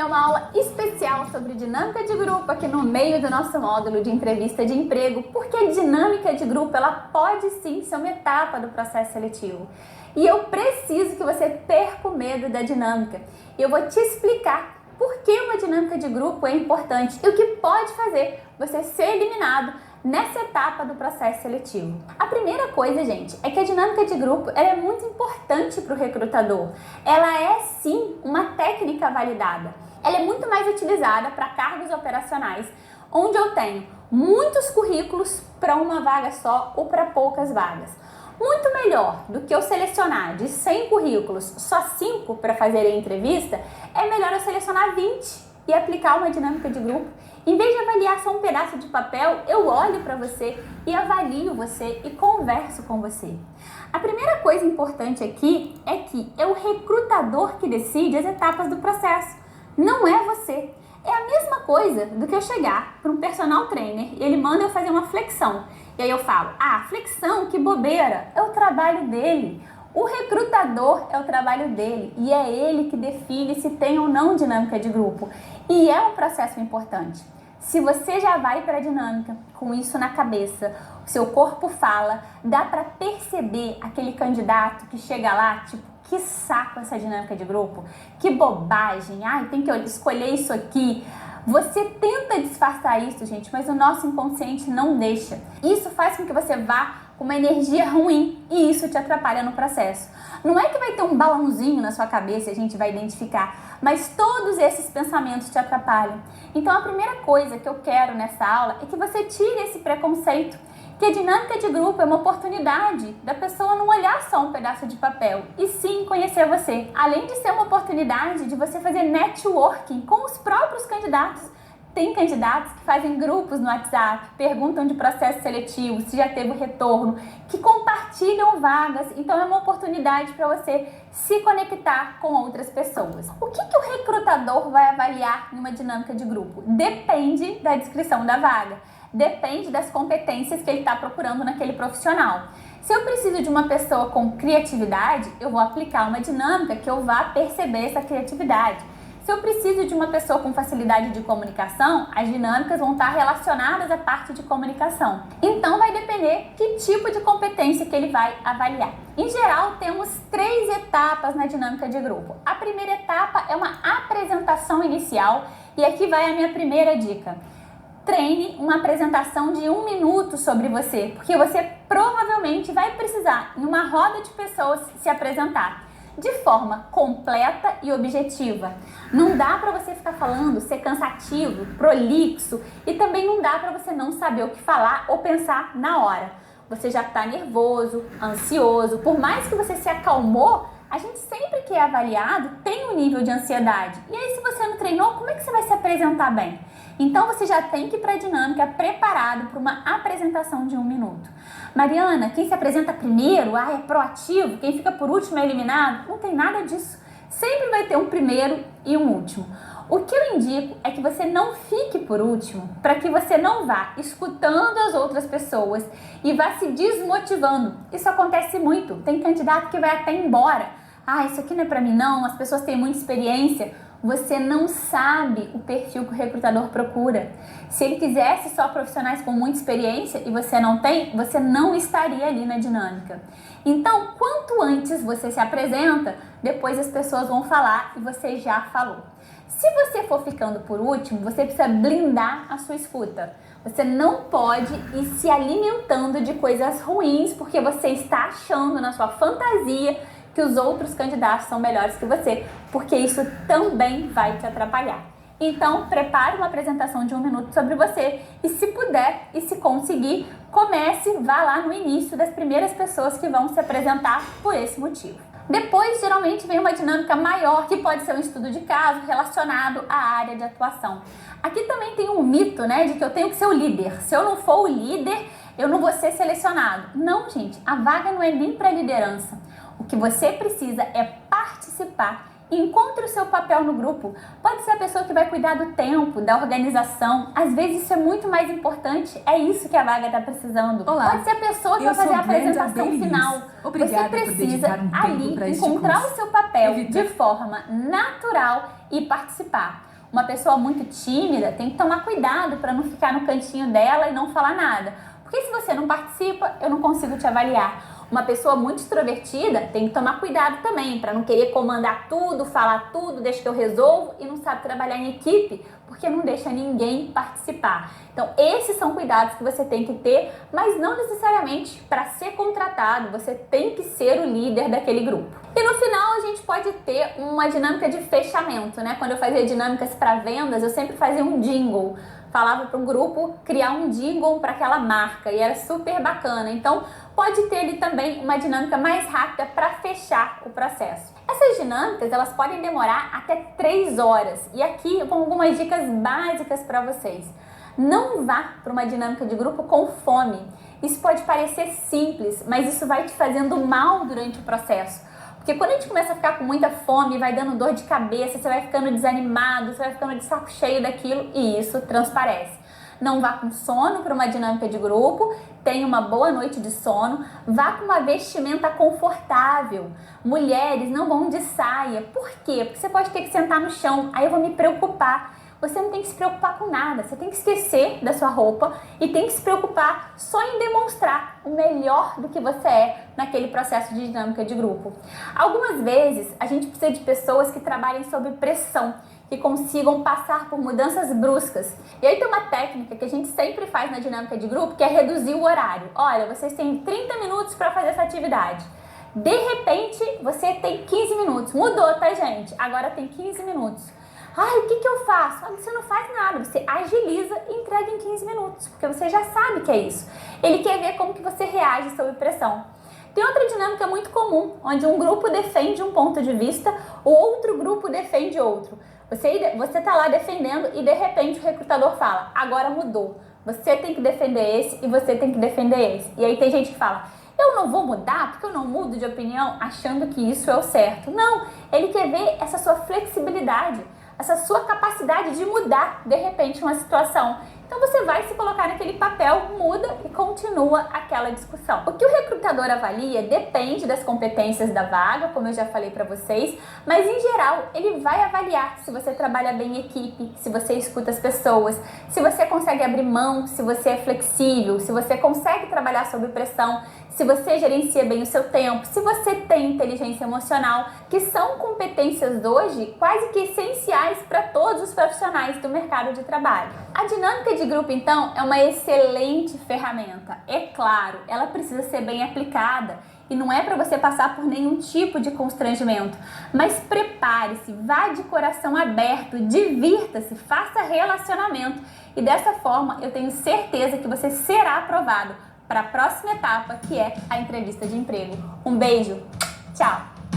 uma aula especial sobre dinâmica de grupo aqui no meio do nosso módulo de entrevista de emprego, porque a dinâmica de grupo ela pode sim ser uma etapa do processo seletivo. E eu preciso que você perca o medo da dinâmica. Eu vou te explicar por que uma dinâmica de grupo é importante e o que pode fazer você ser eliminado nessa etapa do processo seletivo. A primeira coisa, gente, é que a dinâmica de grupo ela é muito importante para o recrutador. Ela é sim uma técnica validada. Ela é muito mais utilizada para cargos operacionais, onde eu tenho muitos currículos para uma vaga só ou para poucas vagas. Muito melhor do que eu selecionar de 100 currículos só 5 para fazer a entrevista, é melhor eu selecionar 20 e aplicar uma dinâmica de grupo. Em vez de avaliar só um pedaço de papel, eu olho para você e avalio você e converso com você. A primeira coisa importante aqui é que é o recrutador que decide as etapas do processo, não é você. É a mesma coisa do que eu chegar para um personal trainer e ele manda eu fazer uma flexão. E aí eu falo, flexão, que bobeira, é o trabalho dele. O recrutador é o trabalho dele e é ele que define se tem ou não dinâmica de grupo. E é um processo importante. Se você já vai para a dinâmica com isso na cabeça, o seu corpo fala, dá para perceber aquele candidato que chega lá, tipo, que saco essa dinâmica de grupo, que bobagem, tem que escolher isso aqui. Você tenta disfarçar isso, gente, mas o nosso inconsciente não deixa. Isso faz com que você vá com uma energia ruim e isso te atrapalha no processo. Não é que vai ter um balãozinho na sua cabeça e a gente vai identificar, mas todos esses pensamentos te atrapalham. Então a primeira coisa que eu quero nessa aula é que você tire esse preconceito, que a dinâmica de grupo é uma oportunidade da pessoa não olhar só um pedaço de papel e sim conhecer você. Além de ser uma oportunidade de você fazer networking com os próprios candidatos. Tem candidatos que fazem grupos no WhatsApp, perguntam de processo seletivo, se já teve retorno, que compartilham vagas. Então é uma oportunidade para você se conectar com outras pessoas. O que o recrutador vai avaliar numa dinâmica de grupo? Depende da descrição da vaga. Depende das competências que ele está procurando naquele profissional. Se eu preciso de uma pessoa com criatividade, eu vou aplicar uma dinâmica que eu vá perceber essa criatividade. Se eu preciso de uma pessoa com facilidade de comunicação, as dinâmicas vão estar relacionadas à parte de comunicação. Então vai depender que tipo de competência que ele vai avaliar. Em geral, temos 3 etapas na dinâmica de grupo. A primeira etapa é uma apresentação inicial e aqui vai a minha primeira dica. Treine uma apresentação de 1 minuto sobre você, porque você provavelmente vai precisar, em uma roda de pessoas, se apresentar de forma completa e objetiva. Não dá para você ficar falando, ser cansativo, prolixo e também não dá para você não saber o que falar ou pensar na hora. Você já está nervoso, ansioso, por mais que você se acalmou, a gente sempre que é avaliado tem um nível de ansiedade. E aí se você não treinou, como é que você vai se apresentar bem? Então você já tem que ir para a dinâmica preparado para uma apresentação de 1 minuto. Mariana, quem se apresenta primeiro, é proativo, quem fica por último é eliminado? Não tem nada disso. Sempre vai ter um primeiro e um último. O que eu indico é que você não fique por último, para que você não vá escutando as outras pessoas e vá se desmotivando. Isso acontece muito. Tem candidato que vai até embora. Isso aqui não é para mim não, as pessoas têm muita experiência. Você não sabe o perfil que o recrutador procura. Se ele quisesse só profissionais com muita experiência e você não tem, você não estaria ali na dinâmica. Então, quanto antes você se apresenta, depois as pessoas vão falar e você já falou. Se você for ficando por último, você precisa blindar a sua escuta. Você não pode ir se alimentando de coisas ruins porque você está achando na sua fantasia que os outros candidatos são melhores que você, porque isso também vai te atrapalhar. Então, prepare uma apresentação de 1 minuto sobre você e se puder e se conseguir, vá lá no início das primeiras pessoas que vão se apresentar por esse motivo. Depois, geralmente, vem uma dinâmica maior, que pode ser um estudo de caso relacionado à área de atuação. Aqui também tem um mito, de que eu tenho que ser o líder. Se eu não for o líder, eu não vou ser selecionado. Não, gente, a vaga não é nem para liderança. O que você precisa é participar. Encontre o seu papel no grupo. Pode ser a pessoa que vai cuidar do tempo, da organização. Às vezes isso é muito mais importante. É isso que a vaga está precisando. Olá, pode ser a pessoa que vai fazer a apresentação final. Obrigada você precisa ali encontrar o seu papel de forma natural e participar. Uma pessoa muito tímida tem que tomar cuidado para não ficar no cantinho dela e não falar nada. Porque se você não participa, eu não consigo te avaliar. Uma pessoa muito extrovertida tem que tomar cuidado também para não querer comandar tudo, falar tudo, deixa que eu resolvo e não sabe trabalhar em equipe, porque não deixa ninguém participar. Então, esses são cuidados que você tem que ter, mas não necessariamente para ser contratado, você tem que ser o líder daquele grupo. E no final, a gente pode ter uma dinâmica de fechamento, né? Quando eu fazia dinâmicas para vendas, eu sempre fazia um jingle. Falava para um grupo criar um jingle para aquela marca e era super bacana. Então, pode ter ali também uma dinâmica mais rápida para fechar o processo. Essas dinâmicas, elas podem demorar até 3 horas. E aqui vão algumas dicas básicas para vocês. Não vá para uma dinâmica de grupo com fome. Isso pode parecer simples, mas isso vai te fazendo mal durante o processo. Porque quando a gente começa a ficar com muita fome, vai dando dor de cabeça, você vai ficando desanimado, você vai ficando de saco cheio daquilo e isso transparece. Não vá com sono para uma dinâmica de grupo, tenha uma boa noite de sono, vá com uma vestimenta confortável. Mulheres não vão de saia. Por quê? Porque você pode ter que sentar no chão, aí eu vou me preocupar. Você não tem que se preocupar com nada, você tem que esquecer da sua roupa e tem que se preocupar só em demonstrar o melhor do que você é naquele processo de dinâmica de grupo. Algumas vezes a gente precisa de pessoas que trabalhem sob pressão, que consigam passar por mudanças bruscas. E aí tem uma técnica que a gente sempre faz na dinâmica de grupo, que é reduzir o horário. Olha, vocês têm 30 minutos para fazer essa atividade. De repente, você tem 15 minutos. Mudou, tá, gente? Agora tem 15 minutos. Ai, o que eu faço? Ah, você não faz nada, você agiliza e entrega em 15 minutos, porque você já sabe que é isso. Ele quer ver como que você reage sob pressão. Tem outra dinâmica muito comum, onde um grupo defende um ponto de vista, o outro grupo defende outro. Você tá lá defendendo e de repente o recrutador fala, agora mudou. Você tem que defender esse e você tem que defender esse. E aí tem gente que fala, eu não vou mudar porque eu não mudo de opinião achando que isso é o certo. Não, ele quer ver essa sua flexibilidade, essa sua capacidade de mudar, de repente, uma situação. Então você vai se colocar naquele papel, muda e continua aquela discussão. O que o recrutador avalia depende das competências da vaga, como eu já falei para vocês, mas em geral ele vai avaliar se você trabalha bem em equipe, se você escuta as pessoas, se você consegue abrir mão, se você é flexível, se você consegue trabalhar sob pressão, se você gerencia bem o seu tempo, se você tem inteligência emocional, que são competências hoje quase que essenciais para todos os profissionais do mercado de trabalho. A dinâmica de grupo, então, é uma excelente ferramenta. É claro, ela precisa ser bem aplicada e não é para você passar por nenhum tipo de constrangimento, mas prepare-se, vá de coração aberto, divirta-se, faça relacionamento e dessa forma eu tenho certeza que você será aprovado para a próxima etapa, que é a entrevista de emprego. Um beijo, tchau!